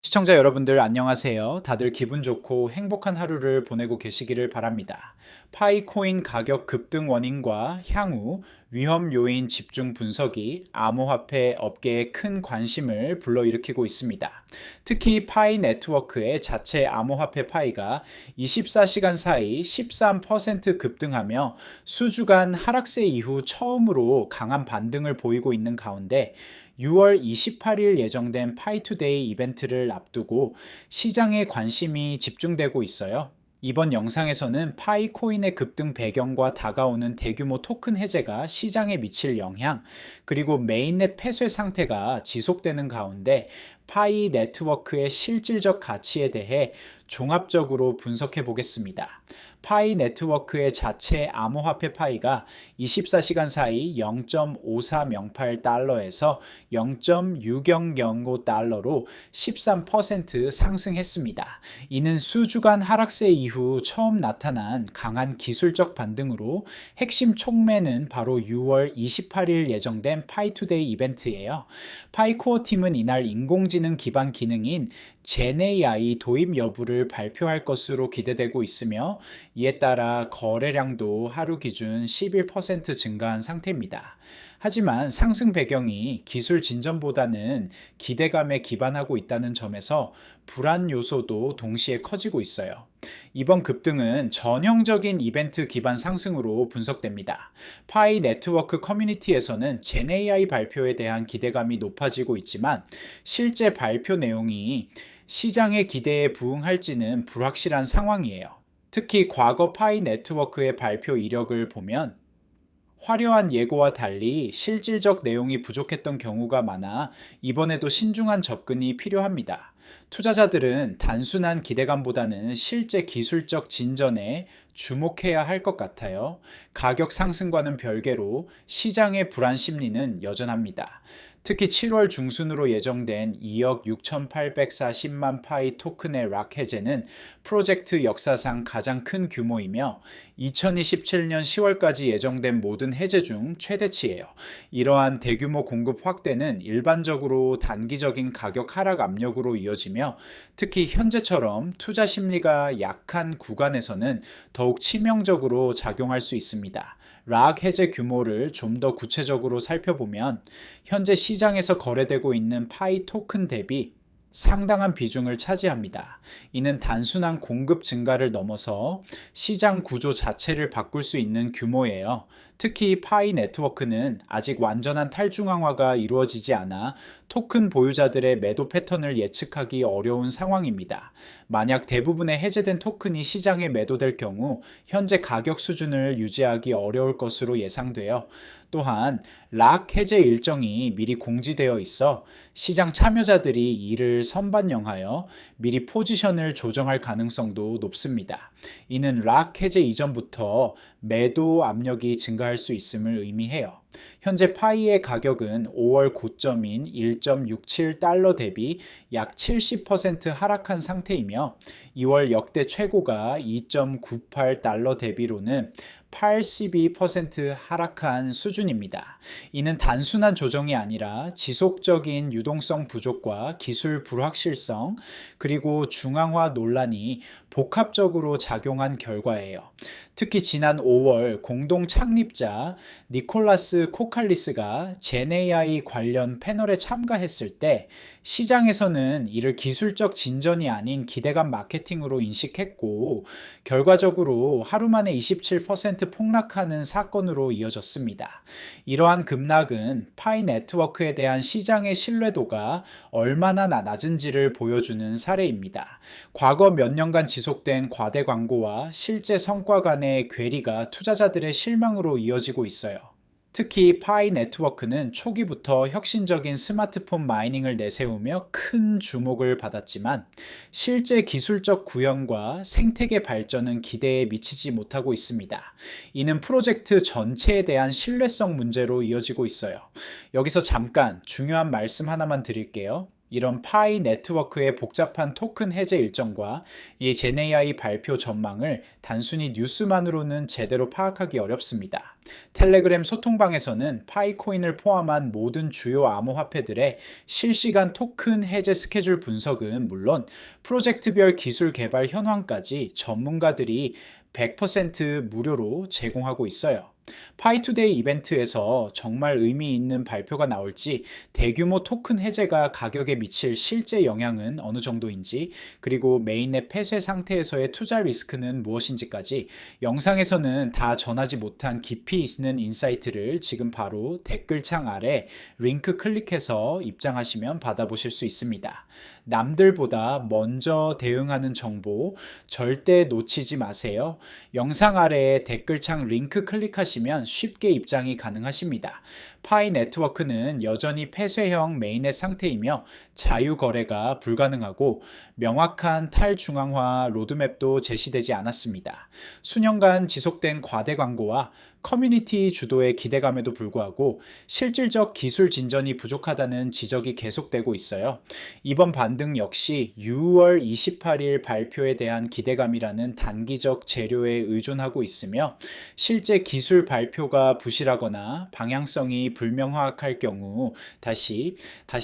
시청자 여러분들 안녕하세요. 다들 기분 좋고 행복한 하루를 보내고 계시기를 바랍니다. 파이코인 가격 급등 원인과 향후 위험 요인 집중 분석이 암호화폐 업계에 큰 관심을 불러일으키고 있습니다. 특히 파이 네트워크의 자체 암호화폐 파이가 24시간 사이 13% 급등하며 수주간 하락세 이후 처음으로 강한 반등을 보이고 있는 가운데 6월 28일 예정된 파이투데이 이벤트를 앞두고 시장에 관심이 집중되고 있어요. 이번 영상에서는 파이코인의 급등 배경과 다가오는 대규모 토큰 해제가 시장에 미칠 영향, 그리고 메인넷 폐쇄 상태가 지속되는 가운데 파이 네트워크의 실질적 가치에 대해 종합적으로 분석해 보겠습니다. 파이 네트워크의 자체 암호화폐 파이가 24시간 사이 0.5408달러에서 0.6005달러로 13% 상승했습니다. 이는 수주간 하락세 이후 처음 나타난 강한 기술적 반등으로 핵심 촉매는 바로 6월 28일 예정된 파이투데이 이벤트예요. 파이코어 팀은 이날 인공지능 기반 기능인 GenAI 도입 여부를 발표할 것으로 기대되고 있으며 이에 따라 거래량도 하루 기준 11% 증가한 상태입니다. 하지만 상승 배경이 기술 진전보다는 기대감에 기반하고 있다는 점에서 불안 요소도 동시에 커지고 있어요. 이번 급등은 전형적인 이벤트 기반 상승으로 분석됩니다. 파이 네트워크 커뮤니티에서는 GenAI 발표에 대한 기대감이 높아지고 있지만 실제 발표 내용이 시장의 기대에 부응할지는 불확실한 상황이에요. 특히 과거 파이 네트워크의 발표 이력을 보면 화려한 예고와 달리 실질적 내용이 부족했던 경우가 많아 이번에도 신중한 접근이 필요합니다. 투자자들은 단순한 기대감보다는 실제 기술적 진전에 주목해야 할 것 같아요. 가격 상승과는 별개로 시장의 불안 심리는 여전합니다. 특히 7월 중순으로 예정된 2억 6,840만 파이 토큰의 락 해제는 프로젝트 역사상 가장 큰 규모이며 2027년 10월까지 예정된 모든 해제 중 최대치예요. 이러한 대규모 공급 확대는 일반적으로 단기적인 가격 하락 압력으로 이어지며 특히 현재처럼 투자 심리가 약한 구간에서는 더욱 치명적으로 작용할 수 있습니다. 락 해제 규모를 좀 더 구체적으로 살펴보면 현재 시장에서 거래되고 있는 파이 토큰 대비 상당한 비중을 차지합니다. 이는 단순한 공급 증가를 넘어서 시장 구조 자체를 바꿀 수 있는 규모예요. 특히 파이 네트워크는 아직 완전한 탈중앙화가 이루어지지 않아 토큰 보유자들의 매도 패턴을 예측하기 어려운 상황입니다. 만약 대부분의 해제된 토큰이 시장에 매도될 경우 현재 가격 수준을 유지하기 어려울 것으로 예상되어 또한 락 해제 일정이 미리 공지되어 있어 시장 참여자들이 이를 선반영하여 미리 포지션을 조정할 가능성도 높습니다. 이는 락 해제 이전부터 매도 압력이 증가할 수 있음을 의미해요. 현재 파이의 가격은 5월 고점인 1.67달러 대비 약 70% 하락한 상태이며 2월 역대 최고가 2.98달러 대비로는 82% 하락한 수준입니다. 이는 단순한 조정이 아니라 지속적인 유동성 부족과 기술 불확실성, 그리고 중앙화 논란이 복합적으로 작용한 결과예요. 특히 지난 5월 공동 창립자 니콜라스 코칼리스가 GenAI 관련 패널에 참가했을 때 시장에서는 이를 기술적 진전이 아닌 기대감 마케팅으로 인식했고 결과적으로 하루 만에 27% 폭락하는 사건으로 이어졌습니다. 이러한 급락은 파이 네트워크에 대한 시장의 신뢰도가 얼마나 낮은지를 보여주는 사례입니다. 과거 몇 년간 지속된 과대 광고와 실제 성과 간의 괴리가 투자자들의 실망으로 이어지고 있어요. 특히 파이 네트워크는 초기부터 혁신적인 스마트폰 마이닝을 내세우며 큰 주목을 받았지만 실제 기술적 구현과 생태계 발전은 기대에 미치지 못하고 있습니다. 이는 프로젝트 전체에 대한 신뢰성 문제로 이어지고 있어요. 여기서 잠깐 중요한 말씀 하나만 드릴게요. 이런 파이 네트워크의 복잡한 토큰 해제 일정과 이 젠AI 발표 전망을 단순히 뉴스만으로는 제대로 파악하기 어렵습니다. 텔레그램 소통방에서는 파이코인을 포함한 모든 주요 암호화폐들의 실시간 토큰 해제 스케줄 분석은 물론 프로젝트별 기술 개발 현황까지 전문가들이 100% 무료로 제공하고 있어요. 파이투데이 이벤트에서 정말 의미 있는 발표가 나올지, 대규모 토큰 해제가 가격에 미칠 실제 영향은 어느 정도인지, 그리고 메인넷 폐쇄 상태에서의 투자 리스크는 무엇인지까지 영상에서는 다 전하지 못한 깊이 있는 인사이트를 지금 바로 댓글창 아래 링크 클릭해서 입장하시면 받아보실 수 있습니다. 남들보다 먼저 대응하는 정보 절대 놓치지 마세요. 영상 아래에 댓글창 링크 클릭하시면 쉽게 입장이 가능하십니다. 파이 네트워크는 여전히 폐쇄형 메인넷 상태이며 자유거래가 불가능하고 명확한 탈중앙화 로드맵도 제시되지 않았습니다. 수년간 지속된 과대 광고와 커뮤니티 주도의 기대감에도 불구하고 실질적 기술 진전이 부족하다는 지적이 계속되고 있어요. 이번 반등 역시 6월 28일 발표에 대한 기대감이라는 단기적 재료에 의존하고 있으며, 실제 기술 발표가 부실하거나 방향성이 불명확할 경우 다시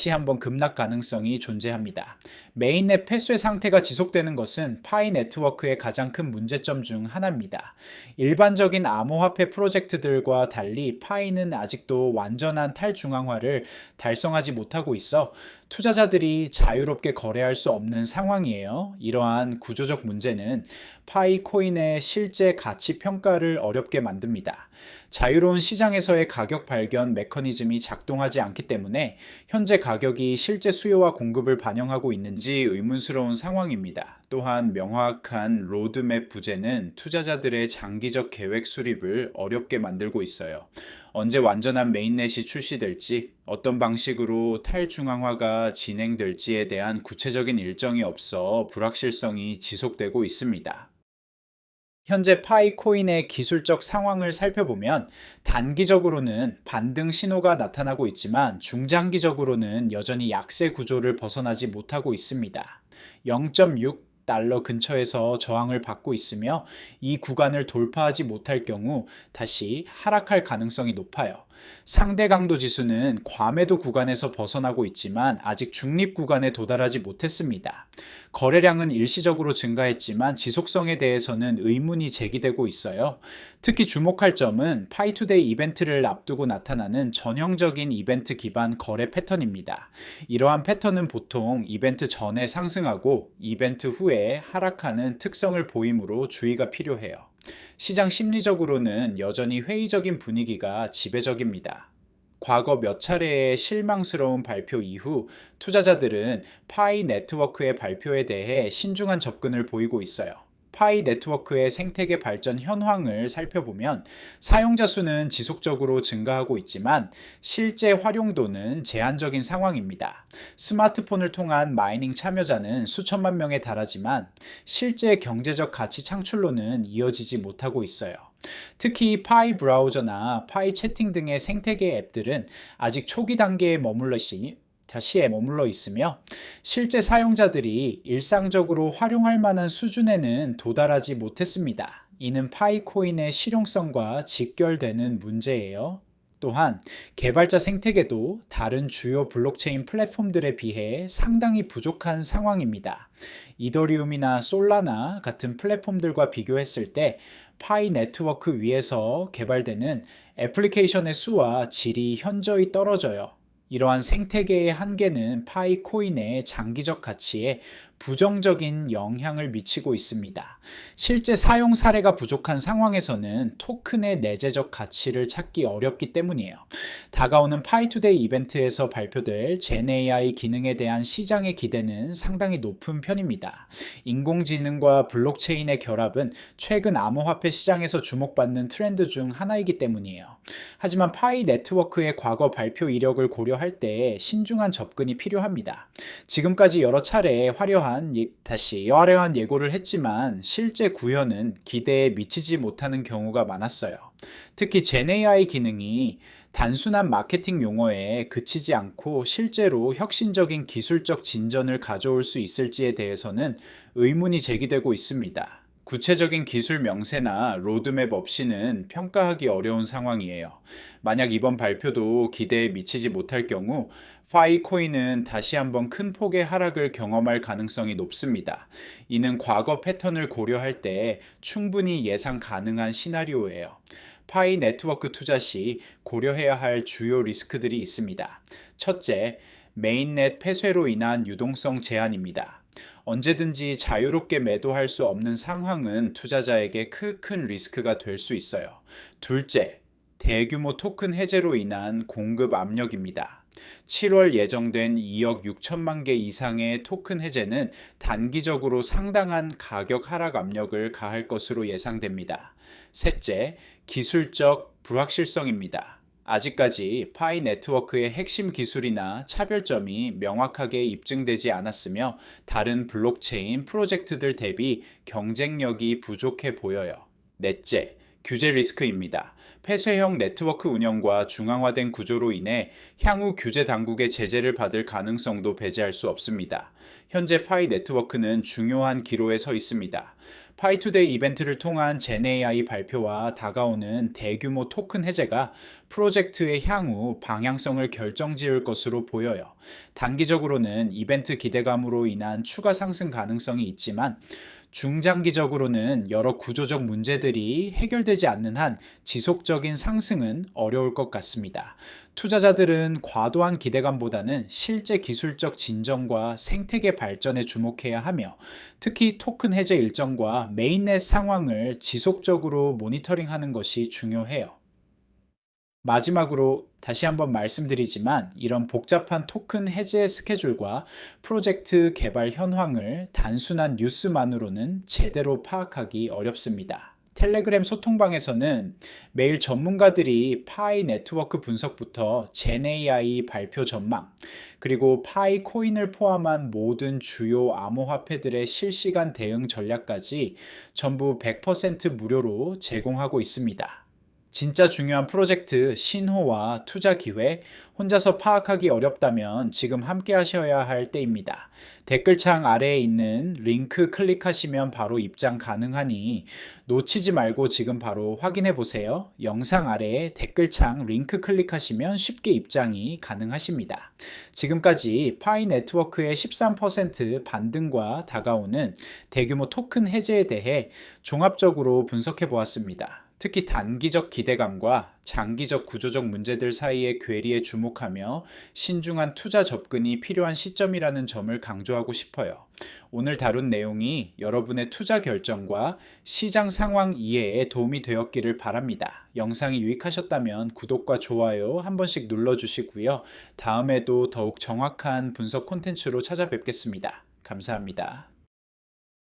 한번 급락 가능성이 존재합니다. 메인넷 폐쇄 상태가 지속되는 것은 파이 네트워크의 가장 큰 문제점 중 하나입니다. 일반적인 암호화폐 프로젝트들과 달리 파이는 아직도 완전한 탈중앙화를 달성하지 못하고 있어 투자자들이 자유롭게 거래할 수 없는 상황이에요. 이러한 구조적 문제는 파이 코인의 실제 가치 평가를 어렵게 만듭니다. 자유로운 시장에서의 가격 발견 메커니즘이 작동하지 않기 때문에 현재 가격이 실제 수요와 공급을 반영하고 있는지 의문스러운 상황입니다. 또한 명확한 로드맵 부재는 투자자들의 장기적 계획 수립을 어렵게 만들고 있어요. 언제 완전한 메인넷이 출시될지, 어떤 방식으로 탈중앙화가 진행될지에 대한 구체적인 일정이 없어 불확실성이 지속되고 있습니다. 현재 파이 코인의 기술적 상황을 살펴보면 단기적으로는 반등 신호가 나타나고 있지만 중장기적으로는 여전히 약세 구조를 벗어나지 못하고 있습니다. 0.6달러 근처에서 저항을 받고 있으며 이 구간을 돌파하지 못할 경우 다시 하락할 가능성이 높아요. 상대 강도 지수는 과매도 구간에서 벗어나고 있지만 아직 중립 구간에 도달하지 못했습니다. 거래량은 일시적으로 증가했지만 지속성에 대해서는 의문이 제기되고 있어요. 특히 주목할 점은 파이투데이 이벤트를 앞두고 나타나는 전형적인 이벤트 기반 거래 패턴입니다. 이러한 패턴은 보통 이벤트 전에 상승하고 이벤트 후에 하락하는 특성을 보이므로 주의가 필요해요. 시장 심리적으로는 여전히 회의적인 분위기가 지배적입니다. 과거 몇 차례의 실망스러운 발표 이후 투자자들은 파이 네트워크의 발표에 대해 신중한 접근을 보이고 있어요. 파이 네트워크의 생태계 발전 현황을 살펴보면 사용자 수는 지속적으로 증가하고 있지만 실제 활용도는 제한적인 상황입니다. 스마트폰을 통한 마이닝 참여자는 수천만 명에 달하지만 실제 경제적 가치 창출로는 이어지지 못하고 있어요. 특히 파이 브라우저나 파이 채팅 등의 생태계 앱들은 아직 초기 단계에 머물러 있으며 실제 사용자들이 일상적으로 활용할 만한 수준에는 도달하지 못했습니다. 이는 파이코인의 실용성과 직결되는 문제예요. 또한 개발자 생태계도 다른 주요 블록체인 플랫폼들에 비해 상당히 부족한 상황입니다. 이더리움이나 솔라나 같은 플랫폼들과 비교했을 때 파이 네트워크 위에서 개발되는 애플리케이션의 수와 질이 현저히 떨어져요. 이러한 생태계의 한계는 파이 코인의 장기적 가치에 부정적인 영향을 미치고 있습니다. 실제 사용 사례가 부족한 상황에서는 토큰의 내재적 가치를 찾기 어렵기 때문이에요. 다가오는 파이투데이 이벤트에서 발표될 젠AI 기능에 대한 시장의 기대는 상당히 높은 편입니다. 인공지능과 블록체인의 결합은 최근 암호화폐 시장에서 주목받는 트렌드 중 하나이기 때문이에요. 하지만 파이 네트워크의 과거 발표 이력을 고려할 때 신중한 접근이 필요합니다. 지금까지 여러 차례 화려한 예고를 했지만 실제 구현은 기대에 미치지 못하는 경우가 많았어요. 특히 젠AI 기능이 단순한 마케팅 용어에 그치지 않고 실제로 혁신적인 기술적 진전을 가져올 수 있을지에 대해서는 의문이 제기되고 있습니다. 구체적인 기술 명세나 로드맵 없이는 평가하기 어려운 상황이에요. 만약 이번 발표도 기대에 미치지 못할 경우 파이코인은 다시 한번 큰 폭의 하락을 경험할 가능성이 높습니다. 이는 과거 패턴을 고려할 때 충분히 예상 가능한 시나리오예요. 파이 네트워크 투자 시 고려해야 할 주요 리스크들이 있습니다. 첫째, 메인넷 폐쇄로 인한 유동성 제한입니다. 언제든지 자유롭게 매도할 수 없는 상황은 투자자에게 큰 리스크가 될 수 있어요. 둘째, 대규모 토큰 해제로 인한 공급 압력입니다. 7월 예정된 2억 6천만 개 이상의 토큰 해제는 단기적으로 상당한 가격 하락 압력을 가할 것으로 예상됩니다. 셋째, 기술적 불확실성입니다. 아직까지 파이 네트워크의 핵심 기술이나 차별점이 명확하게 입증되지 않았으며 다른 블록체인 프로젝트들 대비 경쟁력이 부족해 보여요. 넷째, 규제 리스크입니다. 폐쇄형 네트워크 운영과 중앙화된 구조로 인해 향후 규제 당국의 제재를 받을 가능성도 배제할 수 없습니다. 현재 파이 네트워크는 중요한 기로에 서 있습니다. 파이투데이 이벤트를 통한 젠AI 발표와 다가오는 대규모 토큰 해제가 프로젝트의 향후 방향성을 결정지을 것으로 보여요. 단기적으로는 이벤트 기대감으로 인한 추가 상승 가능성이 있지만 중장기적으로는 여러 구조적 문제들이 해결되지 않는 한 지속적인 상승은 어려울 것 같습니다. 투자자들은 과도한 기대감보다는 실제 기술적 진전과 생태계 발전에 주목해야 하며 특히 토큰 해제 일정과 메인넷 상황을 지속적으로 모니터링하는 것이 중요해요. 마지막으로 다시 한번 말씀드리지만 이런 복잡한 토큰 해제 스케줄과 프로젝트 개발 현황을 단순한 뉴스만으로는 제대로 파악하기 어렵습니다. 텔레그램 소통방에서는 매일 전문가들이 파이 네트워크 분석부터 젠AI 발표 전망, 그리고 파이 코인을 포함한 모든 주요 암호화폐들의 실시간 대응 전략까지 전부 100% 무료로 제공하고 있습니다. 진짜 중요한 프로젝트 신호와 투자 기회, 혼자서 파악하기 어렵다면 지금 함께 하셔야 할 때입니다. 댓글창 아래에 있는 링크 클릭하시면 바로 입장 가능하니 놓치지 말고 지금 바로 확인해 보세요. 영상 아래에 댓글창 링크 클릭하시면 쉽게 입장이 가능하십니다. 지금까지 파이 네트워크의 13% 반등과 다가오는 대규모 토큰 해제에 대해 종합적으로 분석해 보았습니다. 특히 단기적 기대감과 장기적 구조적 문제들 사이의 괴리에 주목하며 신중한 투자 접근이 필요한 시점이라는 점을 강조하고 싶어요. 오늘 다룬 내용이 여러분의 투자 결정과 시장 상황 이해에 도움이 되었기를 바랍니다. 영상이 유익하셨다면 구독과 좋아요 한 번씩 눌러주시고요. 다음에도 더욱 정확한 분석 콘텐츠로 찾아뵙겠습니다. 감사합니다.